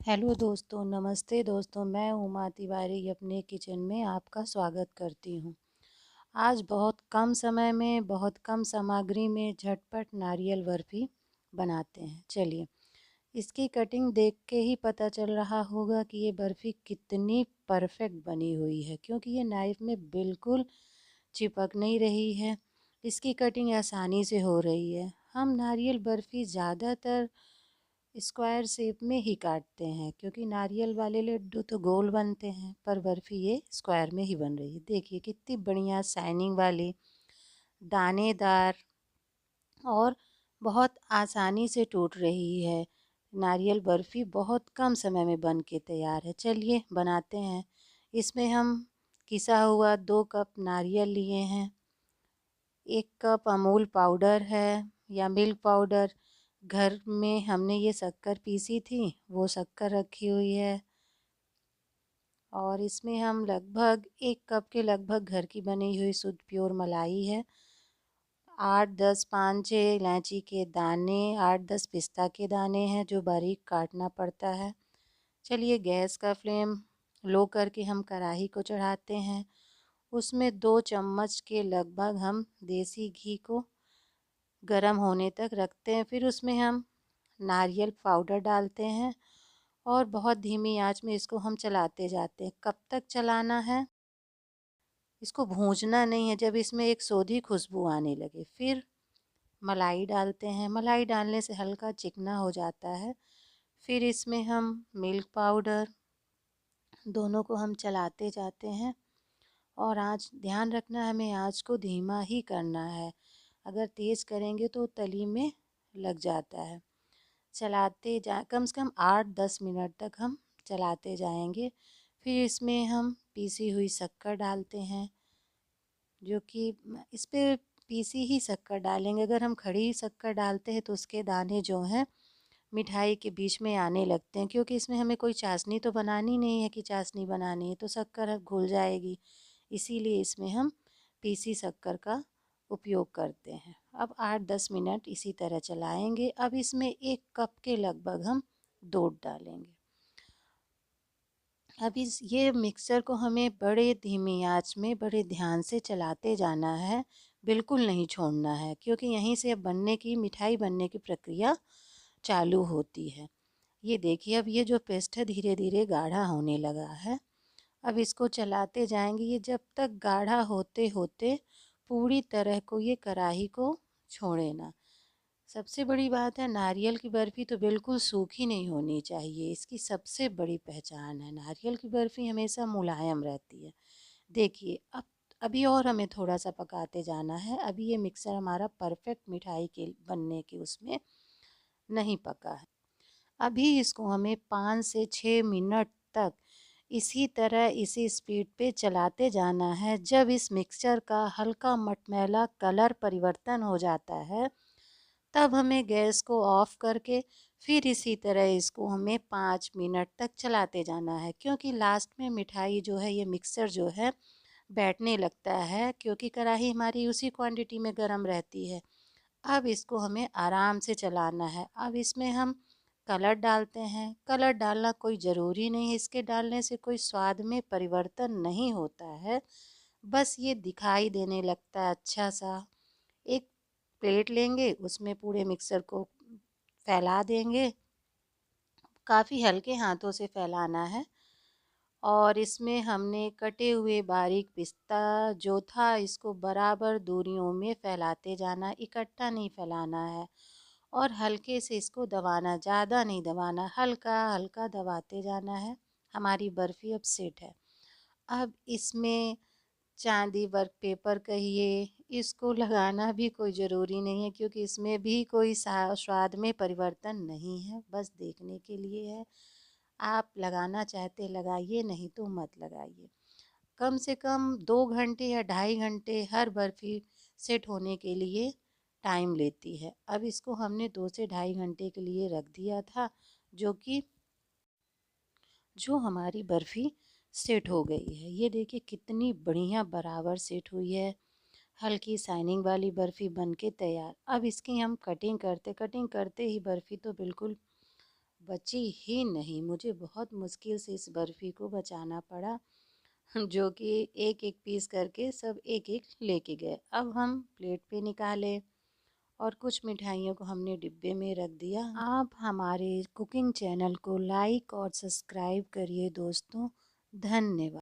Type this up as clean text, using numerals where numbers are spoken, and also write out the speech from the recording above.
Hello दोस्तों, नमस्ते दोस्तों। मैं उमा तिवारी अपने किचन में आपका स्वागत करती हूँ। आज बहुत कम समय में बहुत कम सामग्री में झटपट नारियल बर्फ़ी बनाते हैं। चलिए, इसकी कटिंग देख के ही पता चल रहा होगा कि ये बर्फ़ी कितनी परफेक्ट बनी हुई है, क्योंकि ये नाइफ़ में बिल्कुल चिपक नहीं रही है। इसकी कटिंग आसानी से हो रही है। हम नारियल बर्फ़ी ज़्यादातर स्क्वायर शेप में ही काटते हैं, क्योंकि नारियल वाले लड्डू तो गोल बनते हैं, पर बर्फ़ी ये स्क्वायर में ही बन रही है। देखिए कितनी बढ़िया शाइनिंग वाली, दानेदार और बहुत आसानी से टूट रही है। नारियल बर्फ़ी बहुत कम समय में बन के तैयार है। चलिए बनाते हैं। इसमें हम पिसा हुआ 2 कप नारियल लिए हैं। 1 कप अमूल पाउडर है या मिल्क पाउडर। घर में हमने ये शक्कर पीसी थी, वो शक्कर रखी हुई है। और इसमें हम लगभग 1 कप के लगभग घर की बनी हुई शुद्ध प्योर मलाई है। 8-10 5-6 इलायची के दाने, 8-10 पिस्ता के दाने हैं जो बारीक काटना पड़ता है। चलिए गैस का फ्लेम लो करके हम कढ़ाई को चढ़ाते हैं। उसमें 2 चम्मच के लगभग हम देसी घी को गरम होने तक रखते हैं। फिर उसमें हम नारियल पाउडर डालते हैं और बहुत धीमी आंच में इसको हम चलाते जाते हैं। कब तक चलाना है? इसको भूंजना नहीं है। जब इसमें एक सोंधी खुशबू आने लगे, फिर मलाई डालते हैं। मलाई डालने से हल्का चिकना हो जाता है। फिर इसमें हम मिल्क पाउडर, दोनों को हम चलाते जाते हैं। और आँच ध्यान रखना, हमें आँच को धीमा ही करना है। अगर तेज़ करेंगे तो तली में लग जाता है। चलाते जा कम से कम 8-10 मिनट तक हम चलाते जाएंगे। फिर इसमें हम पीसी हुई शक्कर डालते हैं, जो कि इस पे पीसी ही शक्कर डालेंगे। अगर हम खड़ी शक्कर डालते हैं तो उसके दाने जो हैं मिठाई के बीच में आने लगते हैं, क्योंकि इसमें हमें कोई चाशनी तो बनानी नहीं है कि चाशनी बनानी है तो शक्कर अब घुल जाएगी। इसीलिए इसमें हम पीसी शक्कर का उपयोग करते हैं। अब 8-10 मिनट इसी तरह चलाएंगे। अब इसमें 1 कप के लगभग हम दूध डालेंगे। अब इस ये मिक्सचर को हमें बड़े धीमी आंच में बड़े ध्यान से चलाते जाना है, बिल्कुल नहीं छोड़ना है, क्योंकि यहीं से अब मिठाई बनने की प्रक्रिया चालू होती है। ये देखिए, अब ये जो पेस्ट है धीरे धीरे गाढ़ा होने लगा है। अब इसको चलाते जाएंगे। ये जब तक गाढ़ा होते होते पूरी तरह को ये कढ़ाई को छोड़े ना। सबसे बड़ी बात है, नारियल की बर्फ़ी तो बिल्कुल सूखी नहीं होनी चाहिए। इसकी सबसे बड़ी पहचान है, नारियल की बर्फ़ी हमेशा मुलायम रहती है। देखिए, अब अभी और हमें थोड़ा सा पकाते जाना है। अभी ये मिक्सर हमारा परफेक्ट मिठाई के बनने के उसमें नहीं पका है। अभी इसको हमें 5 से 6 मिनट तक इसी तरह इसी स्पीड पे चलाते जाना है। जब इस मिक्सचर का हल्का मटमैला कलर परिवर्तन हो जाता है, तब हमें गैस को ऑफ करके फिर इसी तरह इसको हमें 5 मिनट तक चलाते जाना है, क्योंकि लास्ट में मिठाई जो है, ये मिक्सचर जो है बैठने लगता है, क्योंकि कढ़ाई हमारी उसी क्वांटिटी में गर्म रहती है। अब इसको हमें आराम से चलाना है। अब इसमें हम कलर डालते हैं। कलर डालना कोई ज़रूरी नहीं है, इसके डालने से कोई स्वाद में परिवर्तन नहीं होता है, बस ये दिखाई देने लगता है अच्छा सा। एक प्लेट लेंगे, उसमें पूरे मिक्सर को फैला देंगे। काफ़ी हल्के हाथों से फैलाना है। और इसमें हमने कटे हुए बारीक पिस्ता जो था, इसको बराबर दूरियों में फैलाते जाना, इकट्ठा नहीं फैलाना है। और हल्के से इसको दबाना, ज़्यादा नहीं दबाना, हल्का हल्का दबाते जाना है। हमारी बर्फ़ी अब सेट है। अब इसमें चांदी वर्क पेपर कहिए, इसको लगाना भी कोई ज़रूरी नहीं है, क्योंकि इसमें भी कोई स्वाद में परिवर्तन नहीं है, बस देखने के लिए है। आप लगाना चाहते लगाइए, नहीं तो मत लगाइए। कम से कम 2 घंटे या 2.5 घंटे हर बर्फ़ी सेट होने के लिए टाइम लेती है। अब इसको हमने 2 से 2.5 घंटे के लिए रख दिया था, जो हमारी बर्फ़ी सेट हो गई है। ये देखिए कितनी बढ़िया बराबर सेट हुई है। हल्की शाइनिंग वाली बर्फ़ी बनके तैयार। अब इसकी हम कटिंग करते ही बर्फ़ी तो बिल्कुल बची ही नहीं। मुझे बहुत मुश्किल से इस बर्फ़ी को बचाना पड़ा, जो कि एक-एक पीस करके सब एक-एक लेके गए। अब हम प्लेट पे निकाले और कुछ मिठाइयों को हमने डिब्बे में रख दिया। आप हमारे कुकिंग चैनल को लाइक और सब्सक्राइब करिए दोस्तों। धन्यवाद।